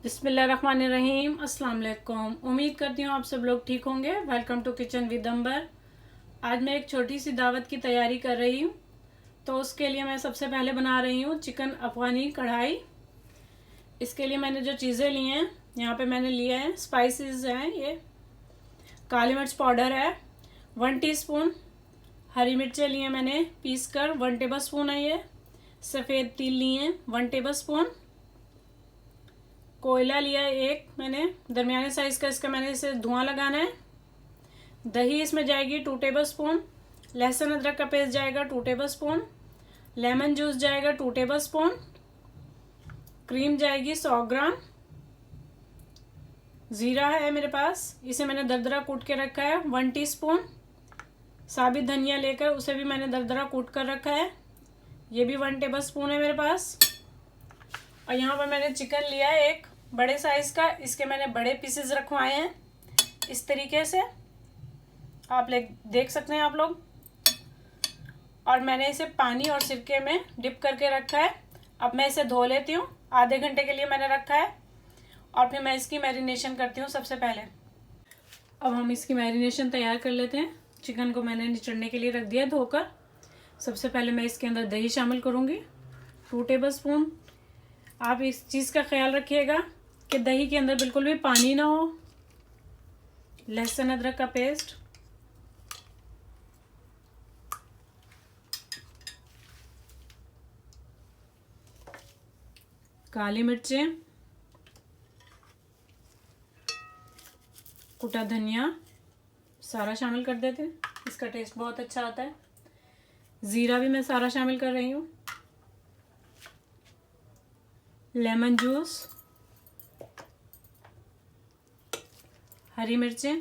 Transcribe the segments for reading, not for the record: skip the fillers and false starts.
बिस्मिल्लाहिर्रहमानिर्रहीम। अस्सलाम वालेकुम। उम्मीद करती हूँ आप सब लोग ठीक होंगे। वेलकम टू किचन विद अंबर। आज मैं एक छोटी सी दावत की तैयारी कर रही हूँ, तो उसके लिए मैं सबसे पहले बना रही हूँ चिकन अफगानी कढ़ाई। इसके लिए मैंने जो चीज़ें ली हैं, यहाँ पे मैंने लिए हैं स्पाइसेस हैं, ये काली मिर्च पाउडर है 1 टीस्पून, हरी मिर्चें ली हैं मैंने पीस कर 1 टेबल स्पून है, ये सफ़ेद तिल लिए हैं 1 टेबल स्पून, कोयला लिया है एक मैंने दरमियाने साइज़ का, इसका मैंने इसे धुआं लगाना है। दही इसमें जाएगी 2 टेबल स्पून, लहसुन अदरक का पेस्ट जाएगा 2 टेबल स्पून, लेमन जूस जाएगा 2 टेबल स्पून, क्रीम जाएगी 100 ग्राम, ज़ीरा है मेरे पास, इसे मैंने दरदरा कूट के रखा है 1 टीस्पून, साबित धनिया लेकर उसे भी मैंने दरदरा कूट कर रखा है, ये भी 1 टेबल स्पून है मेरे पास। और यहाँ पर मैंने चिकन लिया है एक बड़े साइज़ का, इसके मैंने बड़े पीसेस रखवाए हैं इस तरीके से, आप देख सकते हैं आप लोग। और मैंने इसे पानी और सिरके में डिप करके रखा है। अब मैं इसे धो लेती हूँ, आधे घंटे के लिए मैंने रखा है, और फिर मैं इसकी मैरिनेशन करती हूँ सबसे पहले। अब हम इसकी मैरिनेशन तैयार कर लेते हैं। चिकन को मैंने निचड़ने के लिए रख दिया धोकर। सबसे पहले मैं इसके अंदर दही शामिल करूँगी 2 टेबल स्पून। आप इस चीज़ का ख्याल रखिएगा कि दही के अंदर बिल्कुल भी पानी ना हो। लहसुन अदरक का पेस्ट, काली मिर्चें, कुटा धनिया सारा शामिल कर देते हैं, इसका टेस्ट बहुत अच्छा आता है। ज़ीरा भी मैं सारा शामिल कर रही हूँ, लेमन जूस, हरी मिर्चें,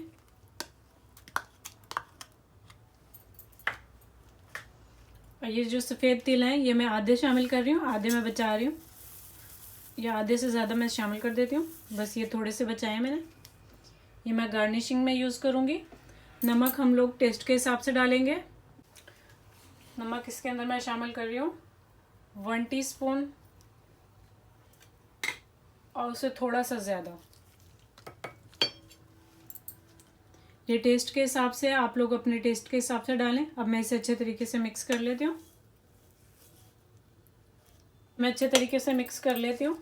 और ये जो सफ़ेद तिल हैं ये मैं आधे शामिल कर रही हूँ, आधे मैं बचा रही हूँ, या आधे से ज़्यादा मैं शामिल कर देती हूँ, बस ये थोड़े से बचाए मैंने। ये मैं गार्निशिंग में यूज़ करूँगी। नमक हम लोग टेस्ट के हिसाब से डालेंगे। नमक इसके अंदर मैं शामिल कर रही हूँ 1 टीस्पून, और उससे थोड़ा सा ज़्यादा। ये टेस्ट के हिसाब से, आप लोग अपने टेस्ट के हिसाब से डालें। अब मैं इसे अच्छे तरीके से मिक्स कर लेती हूँ। मैं अच्छे तरीके से मिक्स कर लेती हूँ।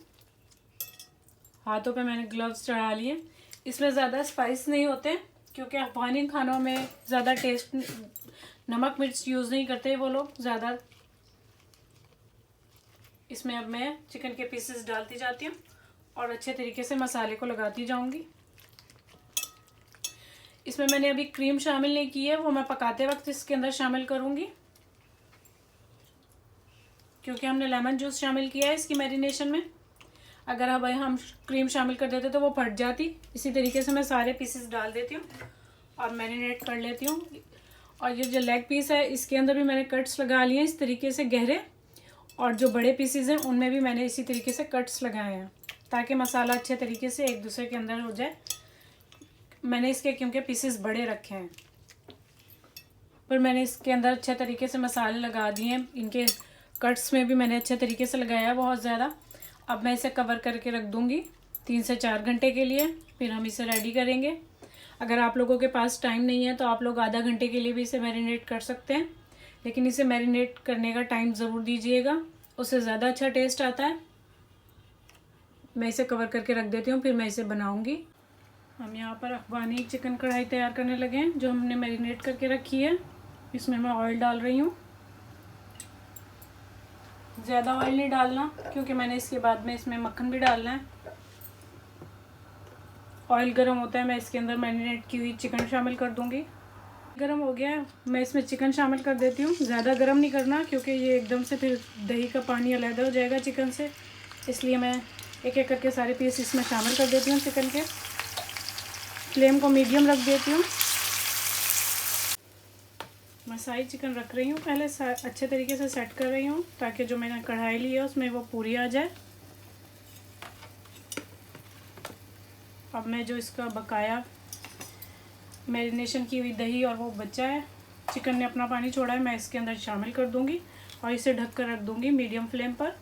हाथों पे मैंने ग्लव्स चढ़ा लिए। इसमें ज़्यादा स्पाइस नहीं होते, क्योंकि अफगानी खानों में ज़्यादा टेस्ट, नमक मिर्च यूज़ नहीं करते वो लोग ज़्यादा। इसमें अब मैं चिकन के पीसेस डालती जाती हूँ और अच्छे तरीके से मसाले को लगाती जाऊँगी। इसमें मैंने अभी क्रीम शामिल नहीं की है, वो मैं पकाते वक्त इसके अंदर शामिल करूँगी, क्योंकि हमने लेमन जूस शामिल किया है इसकी मैरिनेशन में। अगर अब हम क्रीम शामिल कर देते तो वो फट जाती। इसी तरीके से मैं सारे पीसेस डाल देती हूँ और मैरिनेट कर लेती हूँ। और ये जो लेग पीस है इसके अंदर भी मैंने कट्स लगा लिए हैं इस तरीके से गहरे, और जो बड़े पीसेस हैं उनमें भी मैंने इसी तरीके से कट्स लगाए हैं, ताकि मसाला अच्छे तरीके से एक दूसरे के अंदर हो जाए। मैंने इसके क्योंकि पीसेस बड़े रखे हैं, पर मैंने इसके अंदर अच्छे तरीके से मसाले लगा दिए हैं। इनके कट्स में भी मैंने अच्छे तरीके से लगाया है बहुत ज़्यादा। अब मैं इसे कवर करके रख दूँगी 3 से 4 घंटे के लिए, फिर हम इसे रेडी करेंगे। अगर आप लोगों के पास टाइम नहीं है तो आप लोग आधा घंटे के लिए भी इसे मैरिनेट कर सकते हैं, लेकिन इसे मैरिनेट करने का टाइम ज़रूर दीजिएगा, उससे ज़्यादा अच्छा टेस्ट आता है। मैं इसे कवर करके रख देती हूँ, फिर मैं इसे बनाऊँगी। हम यहाँ पर अफगानी चिकन कढ़ाई तैयार करने लगे हैं जो हमने मैरिनेट करके रखी है। इसमें मैं ऑयल डाल रही हूँ। ज़्यादा ऑयल नहीं डालना, क्योंकि मैंने इसके बाद में इसमें मक्खन भी डालना है। ऑयल गर्म होता है, मैं इसके अंदर मैरिनेट की हुई चिकन शामिल कर दूँगी। गर्म हो गया है, मैं इसमें चिकन शामिल कर देती हूँ। ज़्यादा गर्म नहीं करना, क्योंकि ये एकदम से फिर दही का पानी अलग हो जाएगा चिकन से, इसलिए मैं एक एक करके सारे पीस इसमें शामिल कर देती हूँ चिकन के। फ्लेम को मीडियम रख देती हूँ। मैं सारी चिकन रख रही हूँ, पहले अच्छे तरीके से सेट कर रही हूँ, ताकि जो मैंने कढ़ाई ली है उसमें वो पूरी आ जाए। अब मैं जो इसका बकाया मैरिनेशन की हुई दही और वो बचा है, चिकन ने अपना पानी छोड़ा है, मैं इसके अंदर शामिल कर दूँगी और इसे ढक कर रख दूँगी मीडियम फ्लेम पर।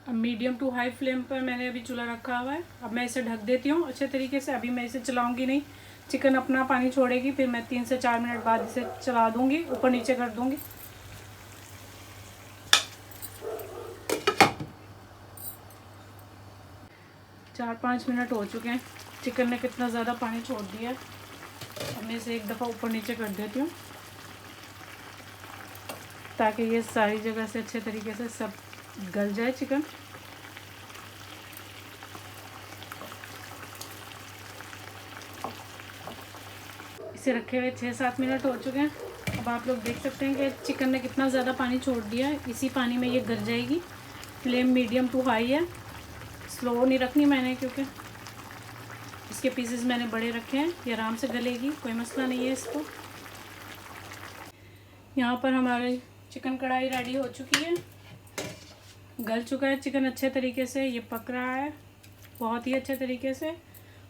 अब मीडियम टू हाई फ्लेम पर मैंने अभी चूल्हा रखा हुआ है। अब मैं इसे ढक देती हूँ अच्छे तरीके से। अभी मैं इसे चलाऊंगी नहीं, चिकन अपना पानी छोड़ेगी, फिर मैं 3 से 4 मिनट बाद इसे चला दूंगी, ऊपर नीचे कर दूंगी। चार 5 मिनट हो चुके हैं। चिकन ने कितना ज़्यादा पानी छोड़ दिया है। अब मैं इसे एक दफ़ा ऊपर नीचे कर देती हूँ ताकि ये सारी जगह से अच्छे तरीके से सब गल जाए चिकन। इसे रखे हुए 6-7 मिनट हो चुके हैं। अब आप लोग देख सकते हैं कि चिकन ने कितना ज़्यादा पानी छोड़ दिया है। इसी पानी में ये गल जाएगी। फ्लेम मीडियम टू हाई है, स्लो नहीं रखनी मैंने, क्योंकि इसके पीसेस मैंने बड़े रखे हैं। ये आराम से गलेगी, कोई मसला नहीं है इसको। यहाँ पर हमारी चिकन कढ़ाई रेडी हो चुकी है, गल चुका है चिकन अच्छे तरीके से, ये पक रहा है बहुत ही अच्छे तरीके से।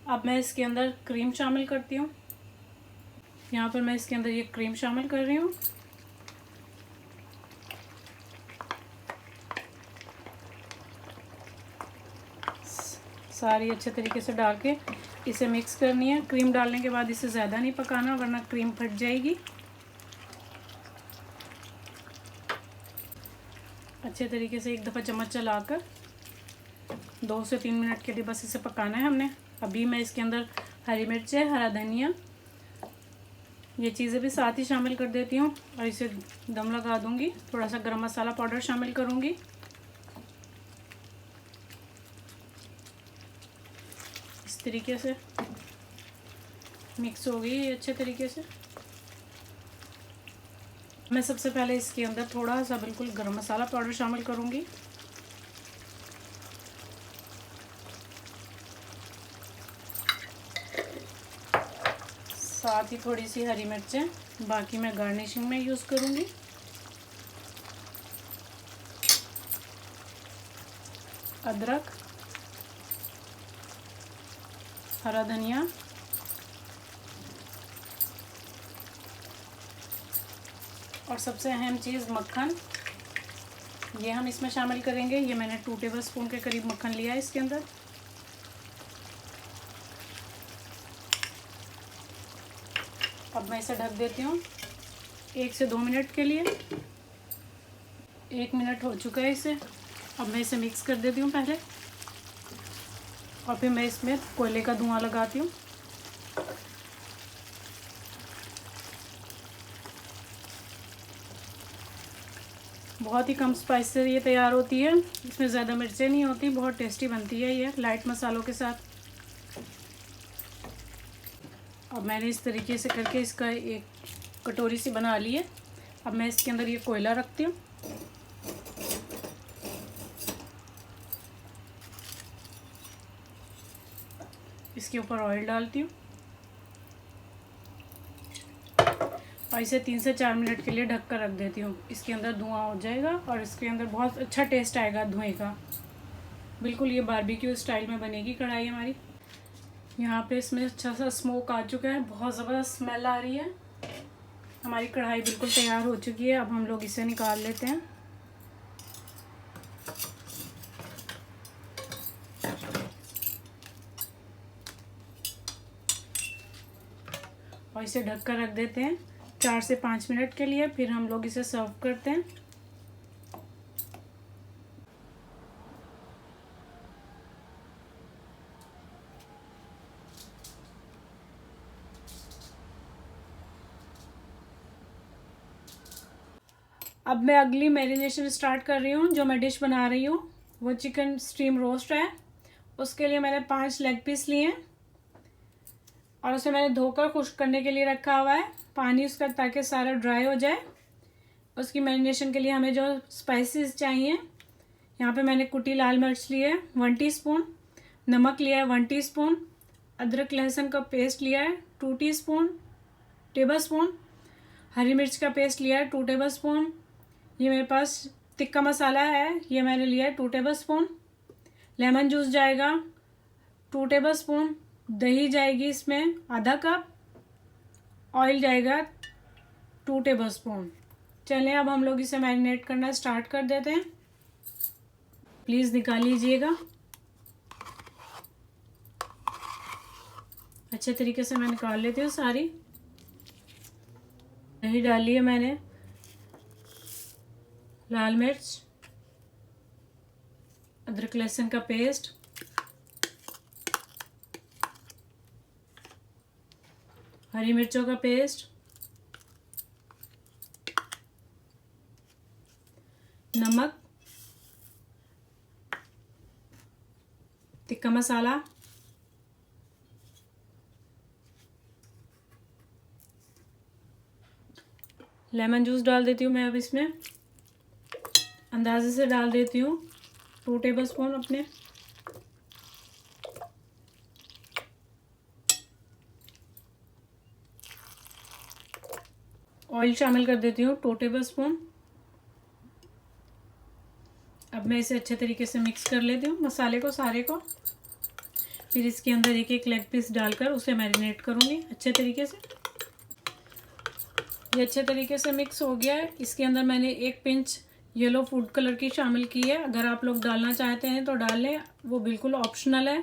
अब मैं इसके अंदर क्रीम शामिल करती हूँ। यहाँ पर मैं इसके अंदर ये क्रीम शामिल कर रही हूँ। सारी अच्छे तरीके से डाल के इसे मिक्स करनी है। क्रीम डालने के बाद इसे ज़्यादा नहीं पकाना, वरना क्रीम फट जाएगी। अच्छे तरीके से एक दफ़ा चम्मच चलाकर 2 से 3 मिनट के लिए बस इसे पकाना है हमने। अभी मैं इसके अंदर हरी मिर्च, हरा धनिया, ये चीज़ें भी साथ ही शामिल कर देती हूँ और इसे दम लगा दूँगी। थोड़ा सा गरम मसाला पाउडर शामिल करूँगी। इस तरीके से मिक्स हो गई ये अच्छे तरीके से। मैं सबसे पहले इसके अंदर थोड़ा सा बिल्कुल गरम मसाला पाउडर शामिल करूँगी। साथ ही थोड़ी सी हरी मिर्चें, बाकी मैं गार्निशिंग में यूज़ करूँगी। अदरक, हरा धनिया, और सबसे अहम चीज़ मक्खन, ये हम इसमें शामिल करेंगे। ये मैंने 2 टेबलस्पून के करीब मक्खन लिया है इसके अंदर। अब मैं इसे ढक देती हूँ 1 से 2 मिनट के लिए। 1 मिनट हो चुका है इसे। अब मैं इसे मिक्स कर देती हूँ पहले, और फिर मैं इसमें कोयले का धुआं लगाती हूँ। बहुत ही कम स्पाइस से ये तैयार होती है, इसमें ज़्यादा मिर्चें नहीं होती, बहुत टेस्टी बनती है ये लाइट मसालों के साथ। अब मैंने इस तरीके से करके इसका एक कटोरी सी बना ली है। अब मैं इसके अंदर ये कोयला रखती हूँ। इसके ऊपर ऑयल डालती हूँ और इसे 3 से 4 मिनट के लिए ढक कर रख देती हूँ। इसके अंदर धुआं हो जाएगा और इसके अंदर बहुत अच्छा टेस्ट आएगा धुएं का। बिल्कुल ये बारबेक्यू स्टाइल में बनेगी कढ़ाई हमारी। यहाँ पे इसमें अच्छा सा स्मोक आ चुका है, बहुत ज़बरदस्त स्मेल आ रही है। हमारी कढ़ाई बिल्कुल तैयार हो चुकी है। अब हम लोग इसे निकाल लेते हैं। और इसे ढक कर रख देते हैं 4 से 5 मिनट के लिए, फिर हम लोग इसे सर्व करते हैं। अब मैं अगली मैरिनेशन स्टार्ट कर रही हूँ। जो मैं डिश बना रही हूँ वो चिकन स्टीम रोस्ट है। उसके लिए मैंने 5 लेग पीस लिए हैं और उसे मैंने धोकर खुश्क करने के लिए रखा हुआ है पानी उसका, ताकि सारा ड्राई हो जाए। उसकी मैरिनेशन के लिए हमें जो स्पाइसेस चाहिए, यहाँ पे मैंने कुटी लाल मिर्च ली है 1 टीस्पून, नमक लिया है 1 टीस्पून, अदरक लहसुन का पेस्ट लिया है 2 टेबलस्पून, हरी मिर्च का पेस्ट लिया है 2 टेबलस्पून। ये मेरे पास टिक्का मसाला है, ये मैंने लिया है 2 टेबलस्पून। लेमन जूस जाएगा 2 टेबलस्पून। दही जाएगी इसमें आधा कप। ऑयल जाएगा 2 टेबलस्पून। चलें अब हम लोग इसे मैरिनेट करना स्टार्ट कर देते हैं। प्लीज़ निकाल लीजिएगा। अच्छे तरीके से मैं निकाल लेती हूँ सारी। दही डाली है मैंने, लाल मिर्च, अदरक लहसुन का पेस्ट, हरी मिर्चों का पेस्ट, नमक, टिक्का मसाला, लेमन जूस डाल देती हूँ मैं अब इसमें। अंदाजे से डाल देती हूँ 2 टेबलस्पून अपने। ऑयल शामिल कर देती हूँ 2 टेबलस्पून। अब मैं इसे अच्छे तरीके से मिक्स कर लेती हूँ मसाले को सारे को। फिर इसके अंदर एक एक लेग पीस डालकर उसे मैरिनेट करूँगी अच्छे तरीके से। ये अच्छे तरीके से मिक्स हो गया है। इसके अंदर मैंने 1 पिंच येलो फूड कलर की शामिल की है। अगर आप लोग डालना चाहते हैं तो डाल लें, वो बिल्कुल ऑप्शनल है।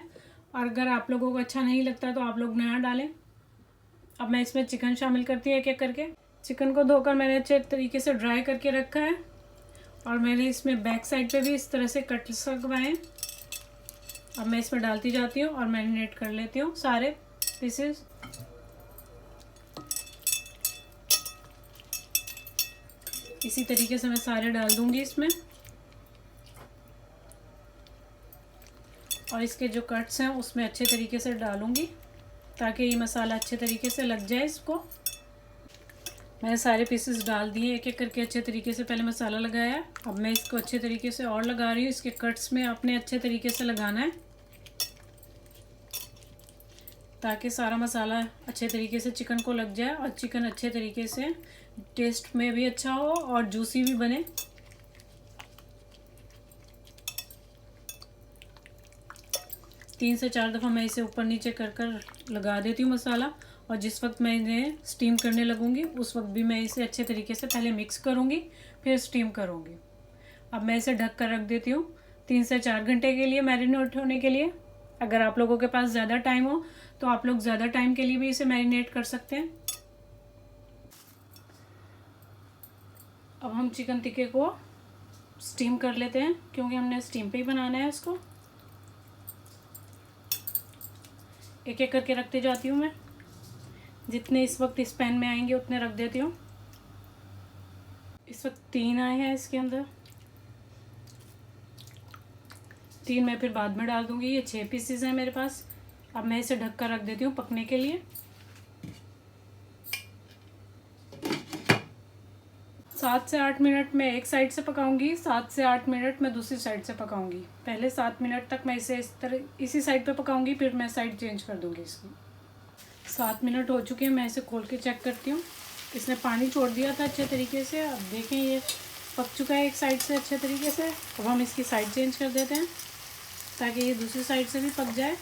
और अगर आप लोगों को अच्छा नहीं लगता तो आप लोग नया डालें। अब मैं इसमें चिकन शामिल करती हूँ एक एक करके। चिकन को धोकर मैंने अच्छे तरीके से ड्राई करके रखा है और मैंने इसमें बैक साइड पे भी इस तरह से कट लगवाए। अब मैं इसमें डालती जाती हूँ और मैरिनेट कर लेती हूँ सारे पीसेस। इसी तरीके से मैं सारे डाल दूंगी इसमें। और इसके जो कट्स हैं उसमें अच्छे तरीके से डालूंगी ताकि ये मसाला अच्छे तरीके से लग जाए इसको। मैंने सारे पीसेस डाल दिए एक एक करके अच्छे तरीके से। पहले मसाला लगाया, अब मैं इसको अच्छे तरीके से और लगा रही हूँ। इसके कट्स में आपने अच्छे तरीके से लगाना है ताकि सारा मसाला अच्छे तरीके से चिकन को लग जाए और चिकन अच्छे तरीके से टेस्ट में भी अच्छा हो और जूसी भी बने। तीन से 4 दफ़ा मैं इसे ऊपर नीचे कर कर लगा देती हूँ मसाला। और जिस वक्त मैं इन्हें स्टीम करने लगूंगी उस वक्त भी मैं इसे अच्छे तरीके से पहले मिक्स करूंगी, फिर स्टीम करूंगी। अब मैं इसे ढक कर रख देती हूँ 3 से 4 घंटे के लिए मैरिनेट होने के लिए। अगर आप लोगों के पास ज़्यादा टाइम हो तो आप लोग ज़्यादा टाइम के लिए भी इसे मैरिनेट कर सकते हैं। अब हम चिकन टिक्के को स्टीम कर लेते हैं क्योंकि हमने स्टीम पे ही बनाना है इसको। एक एक करके रखते जाती हूँ मैं। जितने इस वक्त इस पैन में आएंगे उतने रख देती हूँ। इस वक्त 3 आए हैं इसके अंदर, 3 मैं फिर बाद में डाल दूँगी। ये 6 पीसेस हैं मेरे पास। अब मैं इसे ढक कर रख देती हूँ पकने के लिए। 7 से 8 मिनट मैं एक साइड से पकाऊंगी, 7 से 8 मिनट मैं दूसरी साइड से पकाऊंगी। पहले 7 मिनट तक मैं इसे इस तरह इसी साइड पे पकाऊंगी, फिर मैं साइड चेंज कर दूंगी इसकी। 7 मिनट हो चुके हैं, मैं इसे खोल के चेक करती हूँ। इसने पानी छोड़ दिया था अच्छे तरीके से। अब देखें ये पक चुका है एक साइड से अच्छे तरीके से। अब हम इसकी साइड चेंज कर देते हैं ताकि ये दूसरी साइड से भी पक जाए।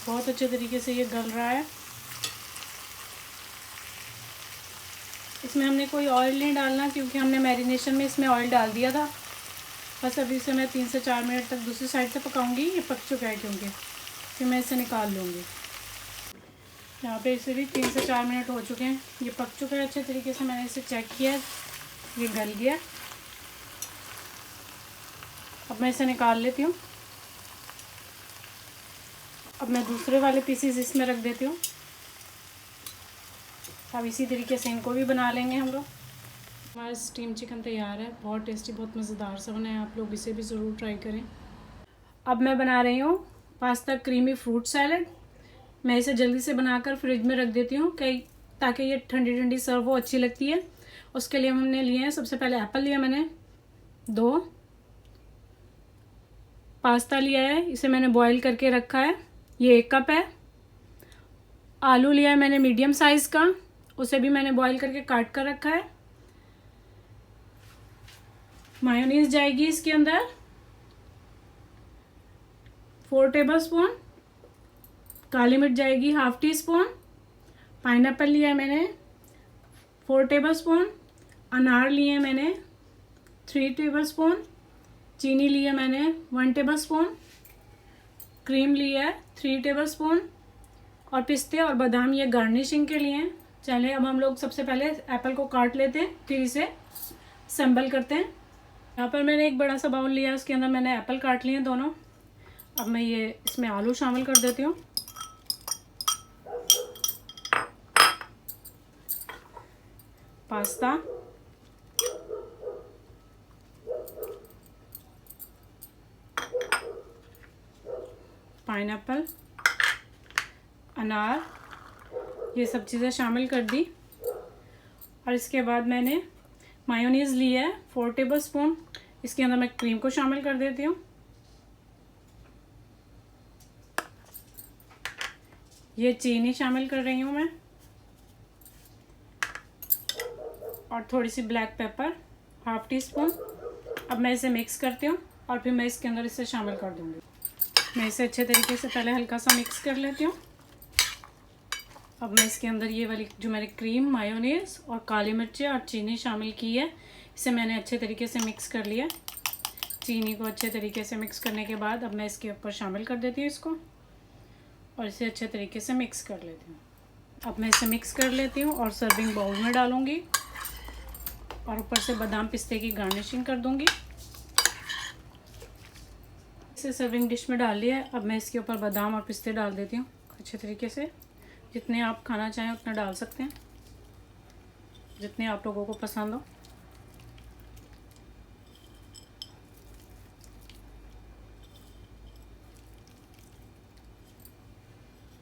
बहुत अच्छे तरीके से ये गल रहा है। इसमें हमने कोई ऑयल नहीं डालना क्योंकि हमने मैरिनेशन में इसमें ऑयल डाल दिया था। बस अभी इसे मैं 3 से 4 मिनट तक दूसरी साइड से पकाऊंगी। ये पक चुका है क्योंकि फिर मैं इसे निकाल लूँगी। यहाँ पे इसे भी 3 से 4 मिनट हो चुके हैं। ये पक चुका है अच्छे तरीके से। मैंने इसे चेक किया, ये गल गया। अब मैं इसे निकाल लेती हूँ। अब मैं दूसरे वाले पीसेस इसमें रख देती हूँ। अब इसी तरीके से इनको भी बना लेंगे हम लोग। हमारा स्टीम चिकन तैयार है। बहुत टेस्टी, बहुत मज़ेदार सा बना है। आप लोग इसे भी ज़रूर ट्राई करें। अब मैं बना रही हूँ पास्ता क्रीमी फ्रूट सैलड। मैं इसे जल्दी से बनाकर फ्रिज में रख देती हूँ ताकि ये ठंडी ठंडी सर्व हो, अच्छी लगती है। उसके लिए हमने लिए हैं, सबसे पहले एप्पल लिया मैंने 2, पास्ता लिया है, इसे मैंने बॉईल करके रखा है, ये 1 कप है। आलू लिया है मैंने मीडियम साइज़ का, उसे भी मैंने बॉईल करके काट कर रखा है। मायोनीज जाएगी इसके अंदर 4 टेबलस्पून। काली मिर्च जाएगी 1/2 टीस्पून। पाइनएप्पल लिया है मैंने 4 टेबलस्पून। अनार लिए हैं मैंने 3 टेबलस्पून, चीनी ली है मैंने 1 टेबलस्पून, क्रीम ली है 3 टेबलस्पून, और पिस्ते और बादाम ये गार्निशिंग के लिए हैं। चलिए अब हम लोग सबसे पहले एप्पल को काट लेते हैं, फिर इसे असेंबल करते हैं। यहाँ पर मैंने एक बड़ा सा बाउल लिया है, उसके अंदर मैंने एप्पल काट लिए हैं दोनों। अब मैं ये इसमें आलू शामिल कर देती हूँ। पास्ता, पाइनएप्पल, अनार, ये सब चीज़ें शामिल कर दी। और इसके बाद मैंने मायोनीज़ ली है 4 टेबलस्पून, इसके अंदर मैं क्रीम को शामिल कर देती हूँ। ये चीनी शामिल कर रही हूँ मैं, और थोड़ी सी ब्लैक पेपर 1/2 टीस्पून। अब मैं इसे मिक्स करती हूँ और फिर मैं इसके अंदर इसे शामिल कर दूँगी। मैं इसे अच्छे तरीके से पहले हल्का सा मिक्स कर लेती हूँ। अब मैं इसके अंदर ये वाली जो मैंने क्रीम, मायोनीज़ और काली मिर्ची और चीनी शामिल की है, इसे मैंने अच्छे तरीके से मिक्स कर लिया। चीनी को अच्छे तरीके से मिक्स करने के बाद अब मैं इसके ऊपर शामिल कर देती हूँ इसको, और इसे अच्छे तरीके से मिक्स कर लेती हूँ। अब मैं इसे मिक्स कर लेती हूँ और सर्विंग बाउल में डालूँगी, और ऊपर से बादाम पिस्ते की गार्निशिंग कर दूँगी। इसे सर्विंग डिश में डाल लिया है। अब मैं इसके ऊपर बादाम और पिस्ते डाल देती हूँ अच्छे तरीके से। जितने आप खाना चाहें उतना डाल सकते हैं, जितने आप लोगों को पसंद हो।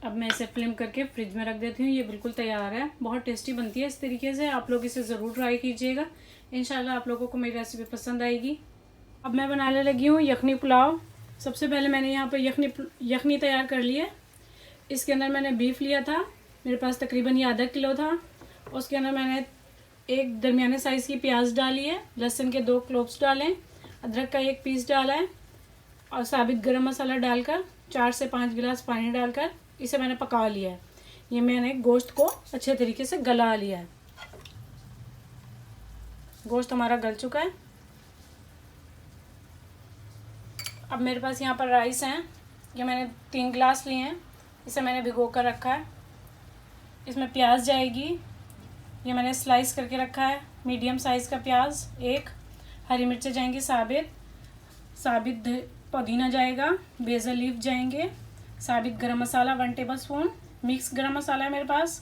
अब मैं इसे फ्लिम करके फ्रिज में रख देती हूँ। ये बिल्कुल तैयार है, बहुत टेस्टी बनती है इस तरीके से। आप लोग इसे ज़रूर ट्राई कीजिएगा, इंशाल्लाह आप लोगों को मेरी रेसिपी पसंद आएगी। अब मैं बनाने लगी हूँ यखनी पुलाव। सबसे पहले मैंने यहाँ पर यखनी तैयार कर ली है। इसके अंदर मैंने बीफ लिया था, मेरे पास तकरीबन ये आधा किलो था। उसके अंदर मैंने एक दरमियाने साइज़ की प्याज डाली है, लहसुन के 2 क्लोव्स डालें, अदरक का 1 पीस डाला है, और साबित गरम मसाला डालकर 4 से 5 गिलास पानी डालकर इसे मैंने पका लिया है। ये मैंने गोश्त को अच्छे तरीके से गला लिया है। गोश्त हमारा गल चुका है। अब मेरे पास यहाँ पर राइस हैं, ये मैंने 3 गिलास लिए हैं, इसे मैंने भिगो कर रखा है। इसमें प्याज जाएगी, ये मैंने स्लाइस करके रखा है, मीडियम साइज़ का प्याज 1। हरी मिर्चें जाएंगी साबित पुदीना जाएगा, बेसल लीफ जाएंगे, साबित गरम मसाला 1 टेबलस्पून, मिक्स गरम मसाला है मेरे पास,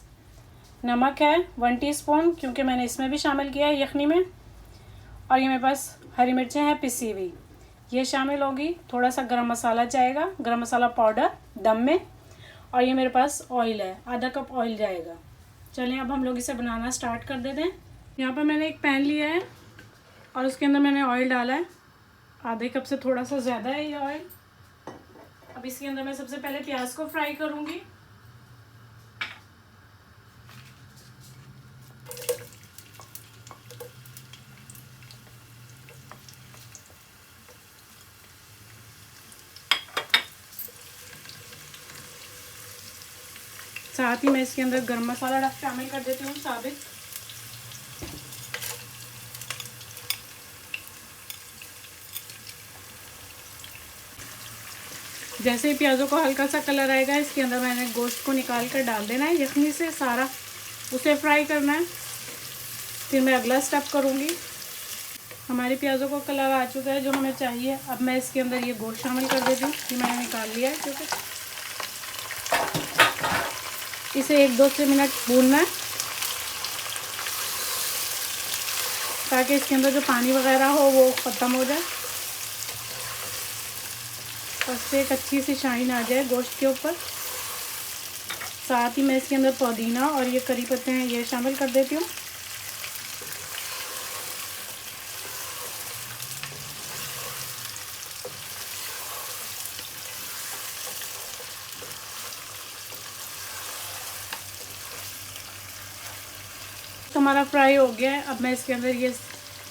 नमक है 1 टीस्पून क्योंकि मैंने इसमें भी शामिल किया है यखनी में, और ये मेरे पास हरी मिर्चें हैं पिसी हुई, ये शामिल होगी। थोड़ा सा गरम मसाला जाएगा, गरम मसाला पाउडर दम में, और ये मेरे पास ऑयल है, आधा कप ऑयल जाएगा। चलिए अब हम लोग इसे बनाना स्टार्ट कर देते हैं। यहाँ पर मैंने एक पैन लिया है और उसके अंदर मैंने ऑयल डाला है, आधे कप से थोड़ा सा ज़्यादा है ये ऑयल। अब इसके अंदर मैं सबसे पहले प्याज को फ्राई करूँगी। साथ ही मैं इसके अंदर गरम मसाला शामिल कर देती हूँ साबित। जैसे ही प्याज़ों को हल्का सा कलर आएगा, इसके अंदर मैंने गोश्त को निकाल कर डाल देना है यखनी से, सारा उसे फ्राई करना है। फिर मैं अगला स्टेप करूँगी। हमारी प्याज़ों को कलर आ चुका है जो हमें चाहिए। अब मैं इसके अंदर ये गोश्त शामिल कर देती हूँ, ये मैंने निकाल लिया है क्योंकि इसे 1-2 से मिनट भूनना है ताकि इसके अंदर जो पानी वगैरह हो वो ख़त्म हो जाए, उससे एक अच्छी सी शाइन आ जाए गोश्त के ऊपर। साथ ही मैं इसके अंदर पुदीना और ये करी पत्ते हैं ये शामिल कर देती हूँ। तो हमारा फ्राई हो गया है। अब मैं इसके अंदर ये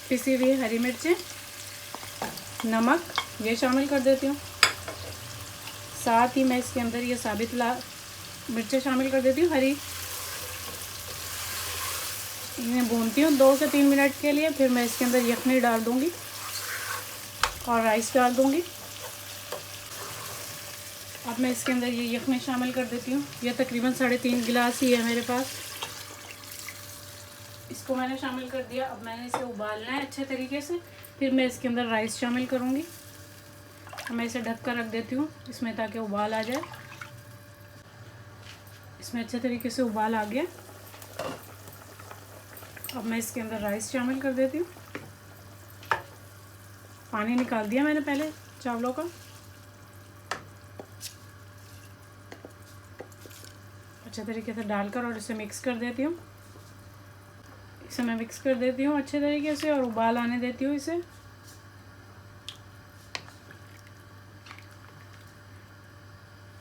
पिसी हुई हरी मिर्चें, नमक ये शामिल कर देती हूँ। साथ ही मैं इसके अंदर ये साबित लाल मिर्चें शामिल कर देती हूँ हरी। इन्हें भूनती हूँ 2 से 3 मिनट के लिए। फिर मैं इसके अंदर यखनी डाल दूँगी। और राइस डाल दूँगी। अब मैं इसके अंदर ये यखनी शामिल कर देती हूँ। यह तकरीबन 3.5 गिलास ही है मेरे पास। इसको मैंने शामिल कर दिया। अब मैंने इसे उबालना है अच्छे तरीके से। फिर मैं इसके अंदर राइस शामिल करूँगी। मैं इसे ढक कर रख देती हूँ इसमें, ताकि उबाल आ जाए। इसमें अच्छे तरीके से उबाल आ गया। अब मैं इसके अंदर राइस शामिल कर देती हूँ। पानी निकाल दिया मैंने पहले चावलों का। अच्छे तरीके से डालकर और इसे मिक्स कर देती हूँ। इसे मैं मिक्स कर देती हूँ अच्छे तरीके से और उबाल आने देती हूँ इसे।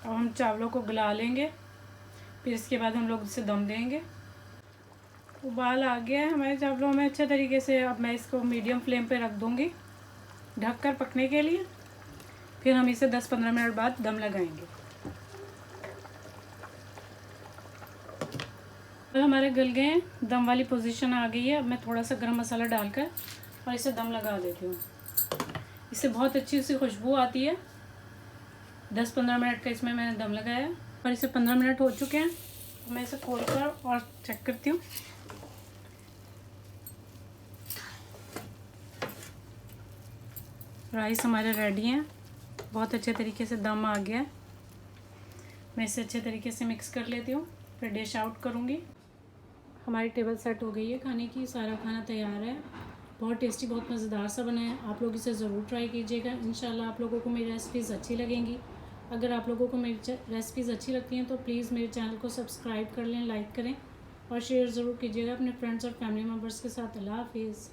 अब हम चावलों को गला लेंगे, फिर इसके बाद हम लोग इसे दम देंगे। उबाल आ गया है हमारे चावलों में अच्छे तरीके से। अब मैं इसको मीडियम फ्लेम पे रख दूँगी ढक कर पकने के लिए। फिर हम इसे 10-15 मिनट बाद दम लगाएंगे। तो हमारे गल गए हैं, दम वाली पोजीशन आ गई है। अब मैं थोड़ा सा गरम मसाला डालकर और इसे दम लगा देती हूँ। इससे बहुत अच्छी सी खुशबू आती है। 10-15 मिनट का इसमें मैंने दम लगाया और इसे 15 मिनट हो चुके हैं। मैं इसे खोलकर और चेक करती हूँ। राइस हमारे रेडी हैं। बहुत अच्छे तरीके से दम आ गया है। मैं इसे अच्छे तरीके से मिक्स कर लेती हूँ, फिर डिश आउट करूँगी। हमारी टेबल सेट हो गई है खाने की। सारा खाना तैयार है। बहुत टेस्टी, बहुत मज़ेदार सा बना है। आप लोग इसे ज़रूर ट्राई कीजिएगा। इंशाल्लाह आप लोगों को मेरी रेसिपीज़ अच्छी लगेंगी। अगर आप लोगों को मेरी रेसिपीज़ अच्छी लगती हैं तो प्लीज़ मेरे चैनल को सब्सक्राइब कर लें, लाइक करें और शेयर ज़रूर कीजिएगा अपने फ्रेंड्स और फैमिली मेम्बर्स के साथ। अल्लाह हाफिज़।